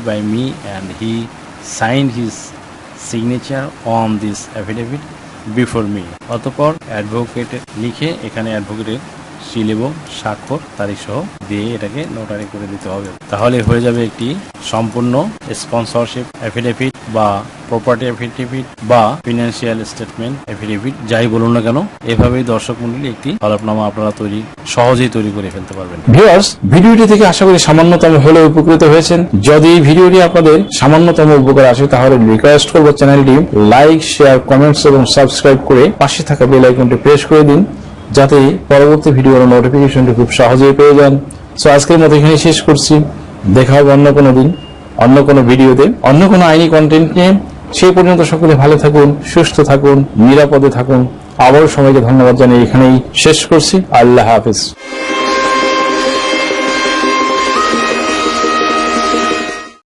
by me and he signed his signature on this affidavit before me. অতঃপর advocate লিখে এখানে অ্যাডভোকেটের seal এবং স্বাক্ষর তারিখ সহ দিয়ে এটাকে নোটারি করে দিতে হবে। তাহলে হয়ে যাবে একটি সম্পূর্ণ স্পন্সরশিপ অ্যাফিডেভিট বা প্রপার্টি অ্যাফিডেভিট বা ফিনান্সিয়াল স্টেটমেন্ট অ্যাফিডেভিট, যাই বলুন না কেন। এভাবেই দর্শক মণ্ডলী একটি হলফনামা আপনারা সহজেই তৈরি করে ফেলতে পারবেন। ভিউয়ার্স, ভিডিওটি থেকে আশা করি সামান্যতম হলেও উপকৃত হয়েছেন। যদি এই ভিডিওটি আপনাদের সামান্যতম উপকার আসে তাহলে রিকোয়েস্ট করব চ্যানেলটি লাইক, শেয়ার, কমেন্টস এবং সাবস্ক্রাইব করে পাশে থাকা বেল আইকনটি প্রেস করে দিন, যাতে পরবর্তী ভিডিওর নোটিফিকেশনটি খুব সহজেই পেয়ে যান। সো আজকের মতো এখানে শেষ করছি। দেখা হবে অন্য কোনো দিন, অন্য কোনো ভিডিওতে, অন্য কোনো আইনি কন্টেন্ট নিয়ে। সেই পর্যন্ত সকলে ভালো থাকুন, সুস্থ থাকুন, নিরাপদে থাকুন। আবারও সবাইকে ধন্যবাদ জানিয়ে এখানেই শেষ করছি। আল্লাহ হাফেজ।